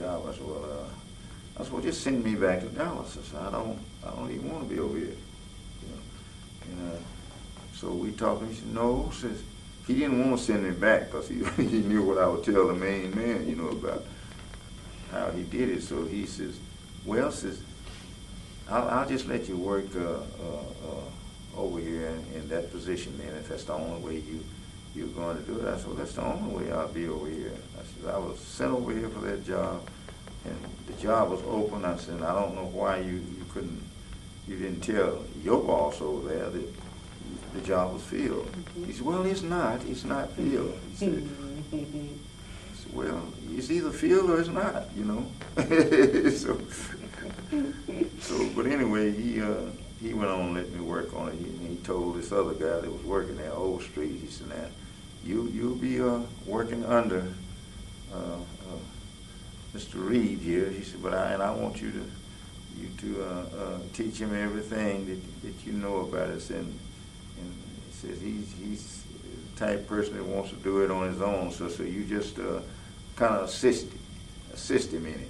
job. I said, well, just send me back to Dallas. I said, I don't even want to be over here. You know, and so we talked, and he said, no, says he didn't want to send me back because he knew what I would tell the main man, you know, about how he did it. So he says, well, says I'll just let you work over here in that position then, if that's the only way you're going to do it. I said, well, that's the only way I'll be over here. I said, I was sent over here for that job, and the job was open. I said, I don't know why you didn't tell your boss over there that the job was filled. He said, well, it's not filled. He said, well, it's either filled or it's not, you know. so, but anyway, he went on and let me work on it. He told this other guy that was working there, Old Street, he said, now, you'll be working under Mr. Reed here. He said, but I want you to teach him everything that you know about us. And he says he's the type of person that wants to do it on his own. So you just kind of assist him in it.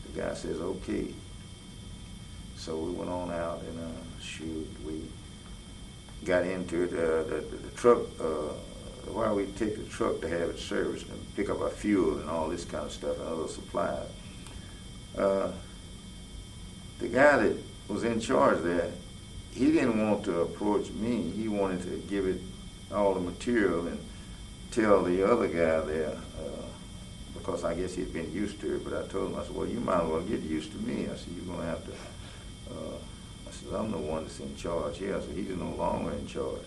The guy says, okay. So we went on out and we got into it. The truck, while we take the truck to have it serviced and pick up our fuel and all this kind of stuff and other supplies. The guy that was in charge there, he didn't want to approach me. He wanted to give it all the material and tell the other guy there, because I guess he'd been used to it, but I told him, I said, well, you might as well get used to me. I said, you're going to have to, I said, I'm the one that's in charge here. I said, he's no longer in charge.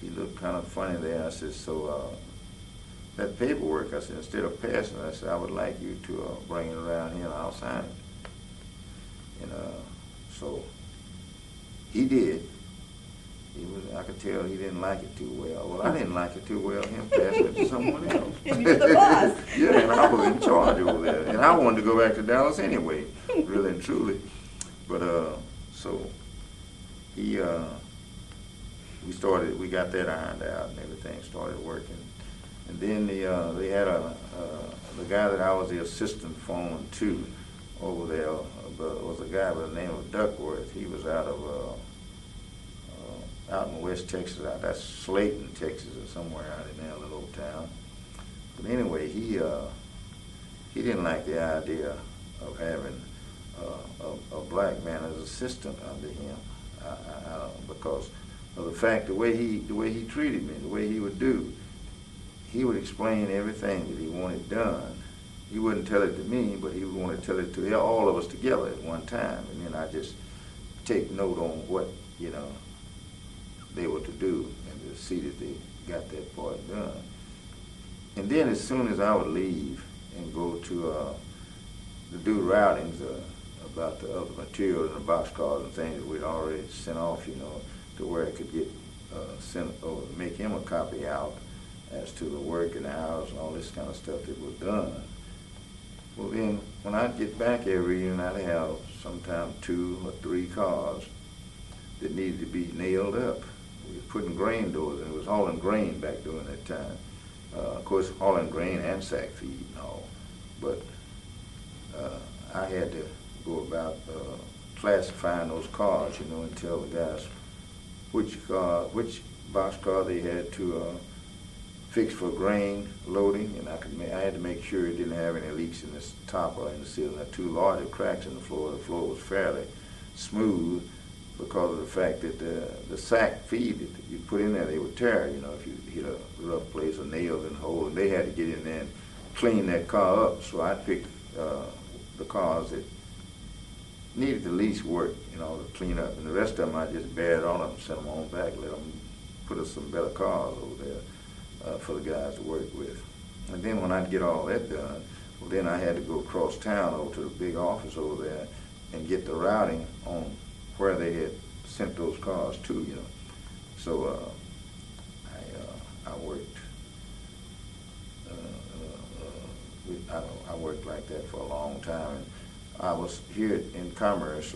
He looked kind of funny there. I said, so that paperwork, I said, instead of passing it, I said, I would like you to bring it around here and I'll sign it. And so he did. I could tell he didn't like it too well. Well, I didn't like it too well, him passing it to someone else. And you're the boss. Yeah, and I was in charge over there. And I wanted to go back to Dallas anyway, really and truly. But so we got that ironed out and everything started working. And then they had the guy that I was the assistant foreman to over there was a guy by the name of Duckworth. He was out in West Texas. That's Slayton, Texas, or somewhere out in that little old town. But anyway, he didn't like the idea of having a black man as assistant under him, because of the fact the way he treated me, the way he would do. He would explain everything that he wanted done. He wouldn't tell it to me, but he would want to tell it to all of us together at one time, and then I just take note on what they were to do and to see that they got that part done. And then as soon as I would leave and go to do routings about the other material and the boxcars and things that we'd already sent off, to where I could get sent or make him a copy out as to the work and the hours and all this kind of stuff that was done. Well, then when I'd get back every year, I'd have sometimes 2 or 3 cars that needed to be nailed up. We were putting grain doors, and it was hauling grain back during that time. Of course, hauling grain and sack feed and all. But I had to go about classifying those cars, and tell the guys which boxcar they had to fix for grain loading, and I had to make sure it didn't have any leaks in this top or in the ceiling. There were 2 larger cracks in the floor. The floor was fairly smooth because of the fact that the sack feed that you put in there, they would tear, if you hit a rough place or nails in the hole, and they had to get in there and clean that car up. So I picked the cars that needed the least work, to clean up, and the rest of them I just bared on them, sent them on back, let them put us some better cars over there for the guys to work with. And then when I'd get all that done, well, then I had to go across town over to the big office over there and get the routing on where they had sent those cars to, So I worked. I worked like that for a long time, and I was here in Commerce.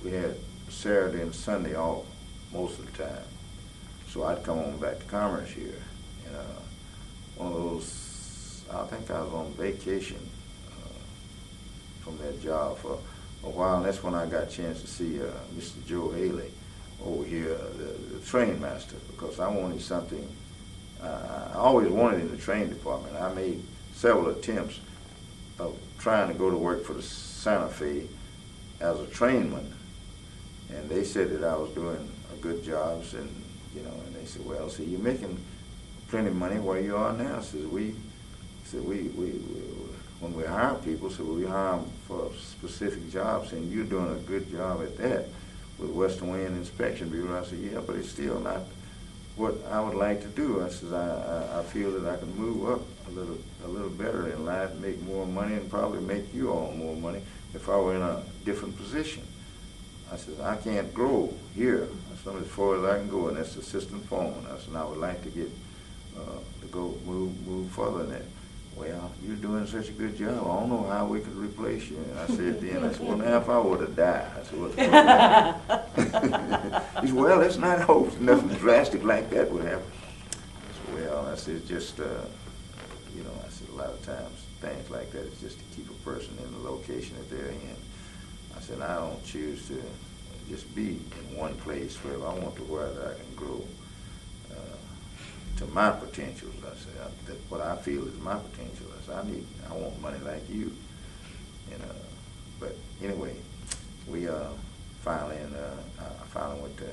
We had Saturday and Sunday off most of the time, so I'd come on back to Commerce here. And one of those I think I was on vacation from that job for a while, and that's when I got a chance to see Mr. Joe Haley over here, the train master, because I wanted something. I always wanted in the train department. I made several attempts of trying to go to work for the Santa Fe as a trainman, and they said that I was doing a good job, and and they said, well, see, you're making plenty of money where you are now. When we hire people, we hire them for specific jobs, and you're doing a good job at that with Western Wind Inspection Bureau. I said, yeah, but it's still not what I would like to do. I said, I feel that I can move up a little better in life, make more money, and probably make you all more money if I were in a different position. I said, I can't grow here. I said, as far as I can go, and that's assistant foreman. I said, I would like to get move further than that. Well, you're doing such a good job. I don't know how we could replace you. And I said then, I said, well, now if I were to die, I said, what's going on? He said, well, let's not hope nothing drastic like that would happen. I said, well, I said, just, I said, a lot of times things like that is just to keep a person in the location that they're in. I said, I don't choose to just be in one place forever. I want to where that I can grow to my potentials. I said, that's what I feel is my potential. I said, I want money like you. But anyway, we finally went to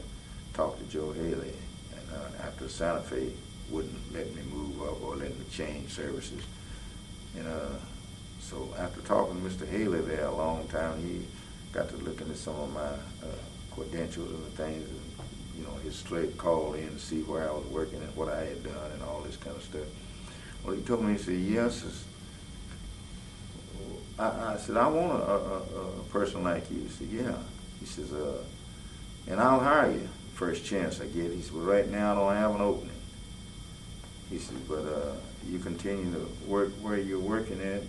talk to Joe Haley, and after Santa Fe wouldn't let me move up or let me change services. So after talking to Mr. Haley there a long time, he got to looking at some of my credentials and the things, and his straight called in to see where I was working and what I had done and all this kind of stuff. Well, he told me, he said, yes. I said, I want a person like you. He said, yeah. He says, and I'll hire you first chance I get. He said, well, right now I don't have an opening. He said, but you continue to work where you're working at,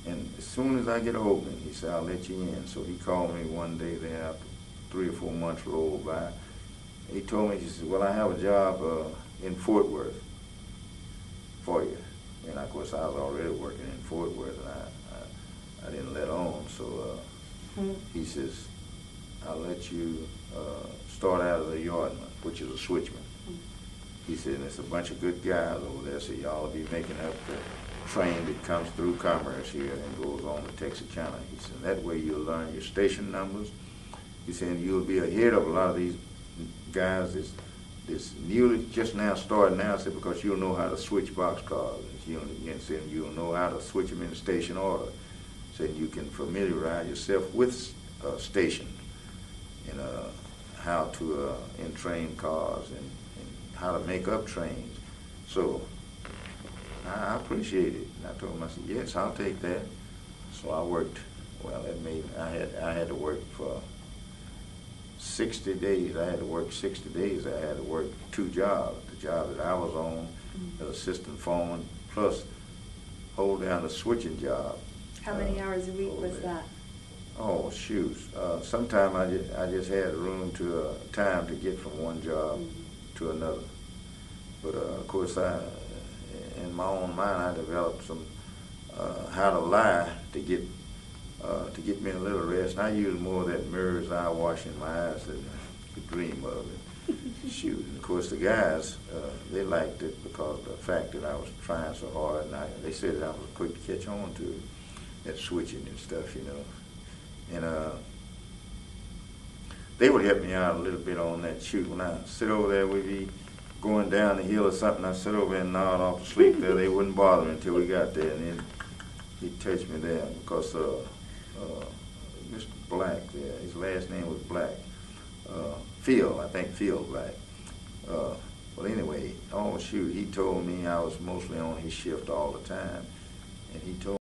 and as soon as I get an opening, he said, I'll let you in. So he called me one day there after 3 or 4 months rolled by. He told me, he said, well, I have a job in Fort Worth for you. And of course, I was already working in Fort Worth, and I didn't let on. So he says, I'll let you start out as a yardman, which is a switchman. He said, and it's a bunch of good guys over there, so y'all will be making up the train that comes through Commerce here and goes on to Texarkana. He said, that way you'll learn your station numbers. He said, you'll be ahead of a lot of these guys that's newly just now starting out, said, because you'll know how to switch boxcars. You'll know how to switch them in station order. So you can familiarize yourself with station and how to entrain cars and how to make up trains. So I appreciate it. And I told him, I said, yes, I'll take that. So I worked, well, I had to work for 60 days. I had to work 60 days. I had to work 2 jobs. The job that I was on as assistant foreman, plus hold down the switching job. How many hours a week was that? Oh, shoot. Sometime I just had room to time to get from one job to another. But of course, in my own mind, I developed some how to lie to get me a little rest. And I used more of that mirror's eye wash in my eyes than I could dream of it. Shoot. And of course, the guys, they liked it because of the fact that I was trying so hard, and they said that I was quick to catch on to it, that switching and stuff, And they would help me out a little bit on that shoot. When I sit over there, we'd be going down the hill or something, I sit over and nod off to sleep there. They wouldn't bother me until we got there, and then he'd touch me there because Mr. Black there, his last name was Black. I think Phil Black. Well, anyway, oh shoot, he told me I was mostly on his shift all the time, and he told